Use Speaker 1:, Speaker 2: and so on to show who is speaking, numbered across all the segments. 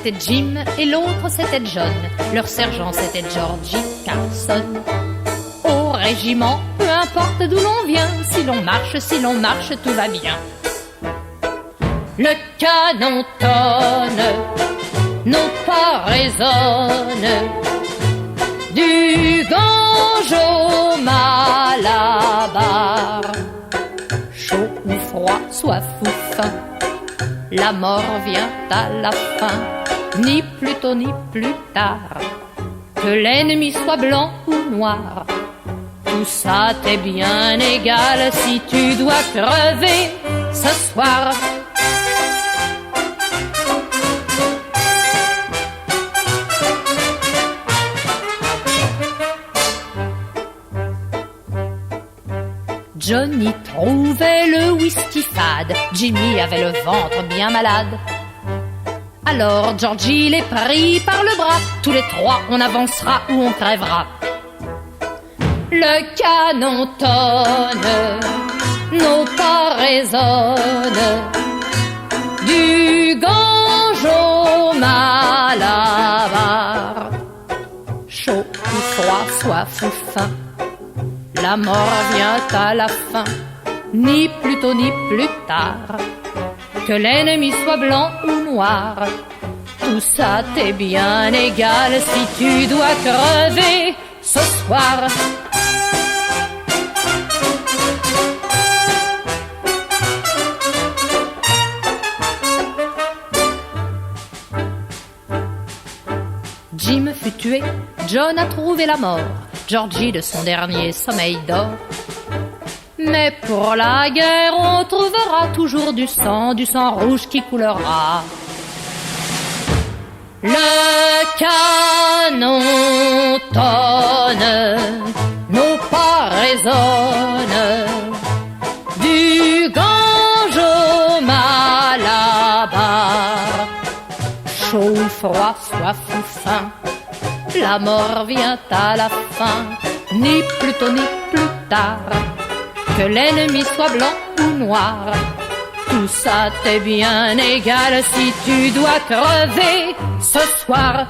Speaker 1: c'était Jim et l'autre c'était John. Leur sergent c'était Georgie Carson. Au régiment, peu importe d'où l'on vient, si l'on marche, tout va bien. Le canon tonne, nos pas résonnent, du Gange au Malabar. Chaud ou froid, soif ou faim, la mort vient à la fin, ni plus tôt ni plus tard, que l'ennemi soit blanc ou noir. Tout ça t'est bien égal si tu dois crever ce soir. Johnny trouvait le whisky fade, Jimmy avait le ventre bien malade. Alors Georgie les prit par le bras, tous les trois on avancera ou on crèvera. Le canon tonne, nos pas résonnent, du Gange au Malabar. Chaud ou froid, soif ou faim, la mort vient à la fin, ni plus tôt ni plus tard, que l'ennemi soit blanc ou noir. Tout ça t'est bien égal si tu dois crever ce soir. Jim fut tué, John a trouvé la mort, Georgie de son dernier sommeil dort. Mais pour la guerre, on trouvera toujours du sang rouge qui coulera. Le canon tonne, nos pas résonnent, du Gange au Malabar. Chaud ou froid, soif ou faim, la mort vient à la fin, ni plus tôt ni plus tard, que l'ennemi soit blanc ou noir. Tout ça t'est bien égal si tu dois crever ce soir.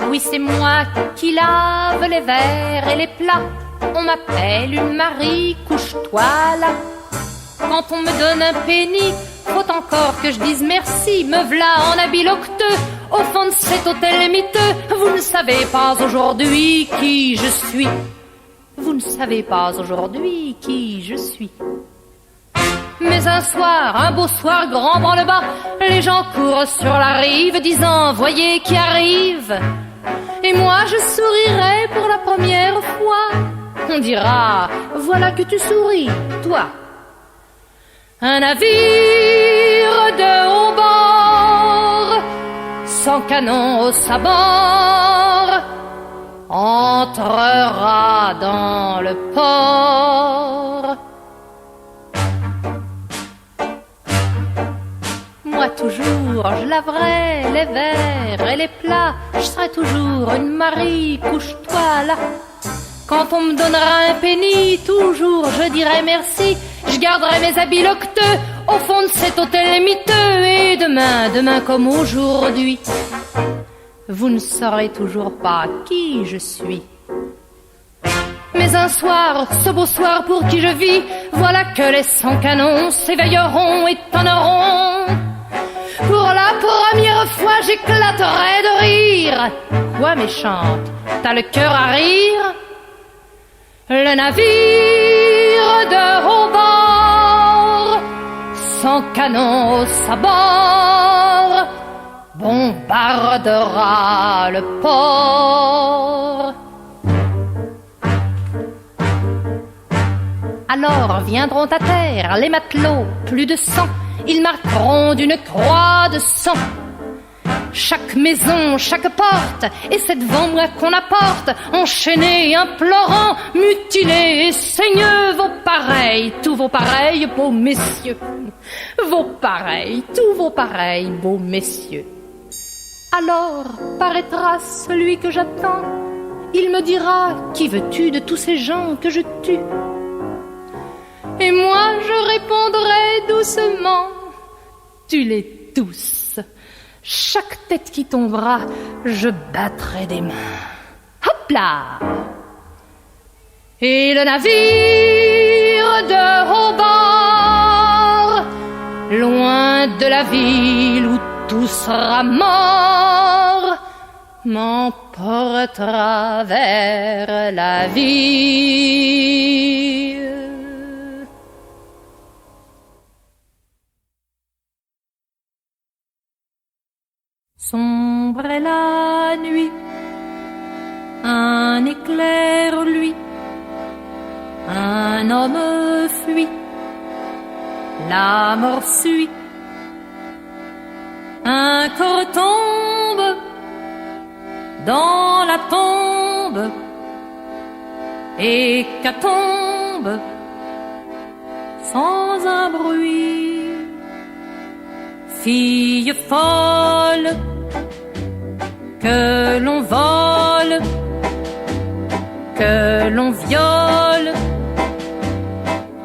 Speaker 1: Oui, c'est moi qui lave les verres et les plats. On m'appelle une Marie, couche-toi là. Quand on me donne un penny, faut encore que je dise merci. Me v'là en habit locteux, au fond de cet hôtel miteux. Vous ne savez pas aujourd'hui qui je suis. Vous ne savez pas aujourd'hui qui je suis. Mais un soir, un beau soir, grand branle-bas, les gens courent sur la rive, disant voyez qui arrive. Et moi je sourirai pour la première fois. On dira voilà que tu souris, toi. Un navire de haut bord, sans canon au sabord, entrera dans le port. Moi toujours, je laverai les verres et les plats, je serai toujours une Marie, couche-toi là. Quand on me donnera un penny, toujours je dirai merci. Je garderai mes habits locteux au fond de cet hôtel miteux. Et demain, demain comme aujourd'hui, vous ne saurez toujours pas qui je suis. Mais un soir, ce beau soir pour qui je vis, voilà que les 100 canons s'éveilleront et tonneront. Pour la première fois, j'éclaterai de rire. Quoi méchante, t'as le cœur à rire? Le navire de haut bord, sans canon au sabord, bombardera le port. Alors viendront à terre les matelots, plus de 100, ils marqueront d'une croix de sang chaque maison, chaque porte, et c'est devant moi qu'on apporte, enchaînés, implorants, mutilés et saigneux, vos pareils, tous vos pareils, beaux messieurs. Vos pareils, tous vos pareils, beaux messieurs. Alors paraîtra celui que j'attends, il me dira: qui veux-tu de tous ces gens que je tue? Et moi je répondrai doucement: tue-les tous. Chaque tête qui tombera, je battrai des mains. Hop là! Et le navire de haut bord, loin de la ville où tout sera mort, m'emportera vers la ville. Sombre est la nuit, un éclair lui, un homme fuit, la mort suit, un corps tombe dans la tombe, hécatombe, sans un bruit, fille folle, que l'on vole, que l'on viole,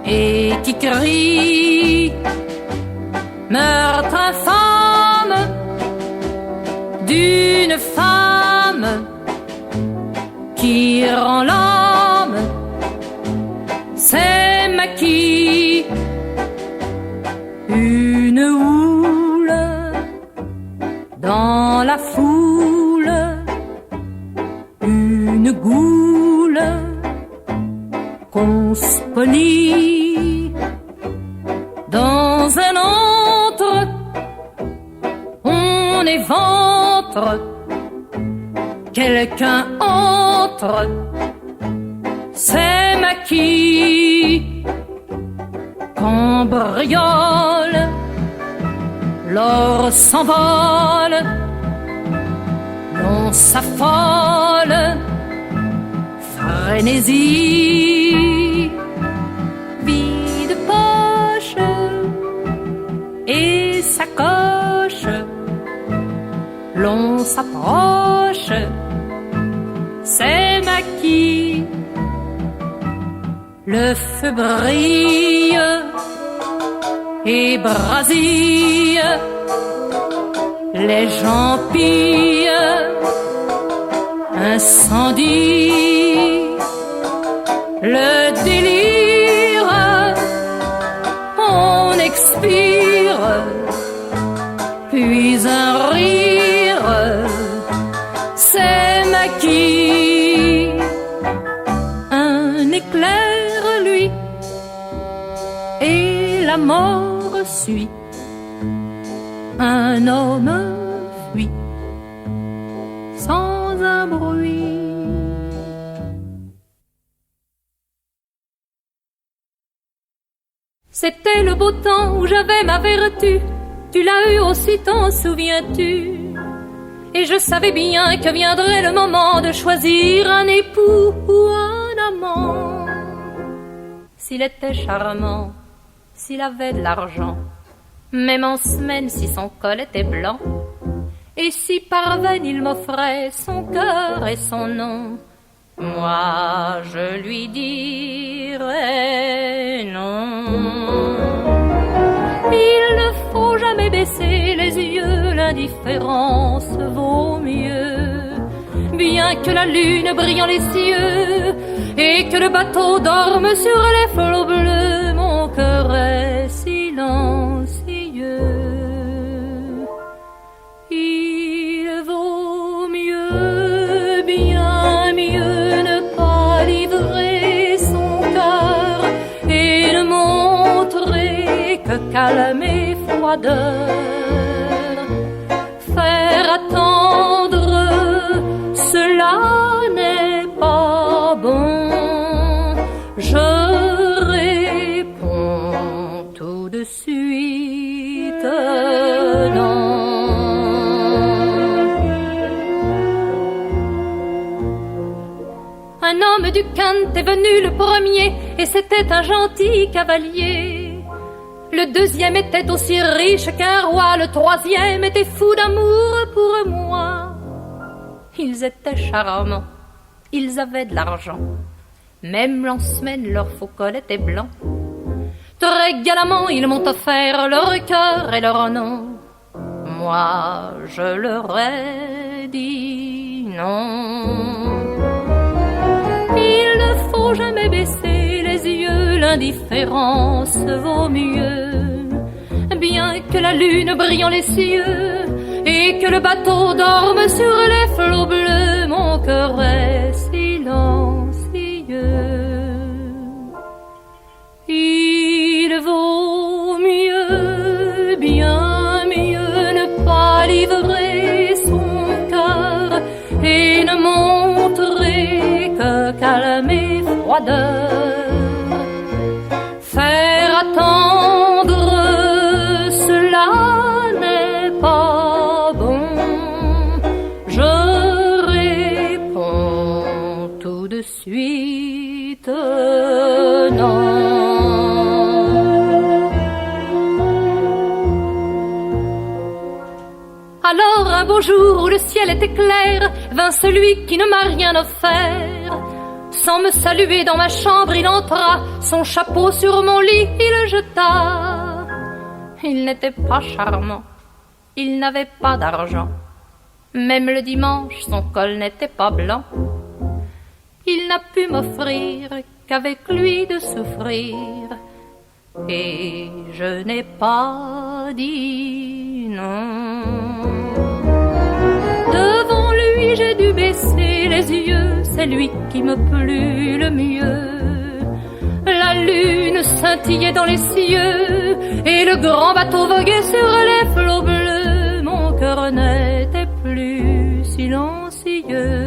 Speaker 1: et qui crie meurtre infâme d'une femme qui rend l'âme, c'est maquis une houle dans la foule, une goule qu'on spolie dans un antre, on éventre, quelqu'un entre, c'est maquis, cambriole, l'or s'envole, l'on s'affole, frénésie, vide poche et sacoche, l'on s'approche, c'est maquis, le feu brille et brasille, les gens pillent, incendie, le délire, on expire, puis un rire, c'est maquis, un éclair lui, et la mort suit, un homme fuit, sans un bruit. C'était le beau temps où j'avais ma vertu, tu l'as eu aussi, t'en souviens-tu? Et je savais bien que viendrait le moment de choisir un époux ou un amant. S'il était charmant, s'il avait de l'argent, même en semaine si son col était blanc, et si par veine il m'offrait son cœur et son nom, moi je lui dirais non. Il ne faut jamais baisser les yeux, l'indifférence vaut mieux. Bien que la lune brille dans les cieux et que le bateau dorme sur les flots bleus, mon cœur est silencieux. Il vaut mieux, bien mieux ne pas livrer son cœur et ne montrer que calme et froideur. Faire attendre, cela n'est pas bon. Je réponds tout de suite non. Un homme du Kent est venu le premier, et c'était un gentil cavalier. Le deuxième était aussi riche qu'un roi, le troisième était fou d'amour pour moi. Ils étaient charmants, ils avaient de l'argent. Même en semaine, leur faux col était blanc. Très galamment, ils m'ont offert leur cœur et leur nom. Moi, je leur ai dit non. Il ne faut jamais baisser les yeux, l'indifférence vaut mieux. Bien que la lune brille en les cieux et que le bateau dorme sur les flots bleus, mon cœur est silencieux. Il vaut mieux, bien mieux, ne pas livrer son cœur et ne montrer que calme et froideur. Faire attendre, cela n'est pas bon. Je réponds tout de suite non. Alors un beau jour où le ciel était clair, vint celui qui ne m'a rien offert. Sans me saluer dans ma chambre, il entra, son chapeau sur mon lit, il le jeta. Il n'était pas charmant, il n'avait pas d'argent. Même le dimanche, son col n'était pas blanc. Il n'a pu m'offrir qu'avec lui de souffrir. Et je n'ai pas dit non. Devant lui, j'ai dû baisser les yeux, c'est lui qui me plut le mieux. La lune scintillait dans les cieux et le grand bateau voguait sur les flots bleus. Mon cœur n'était plus silencieux.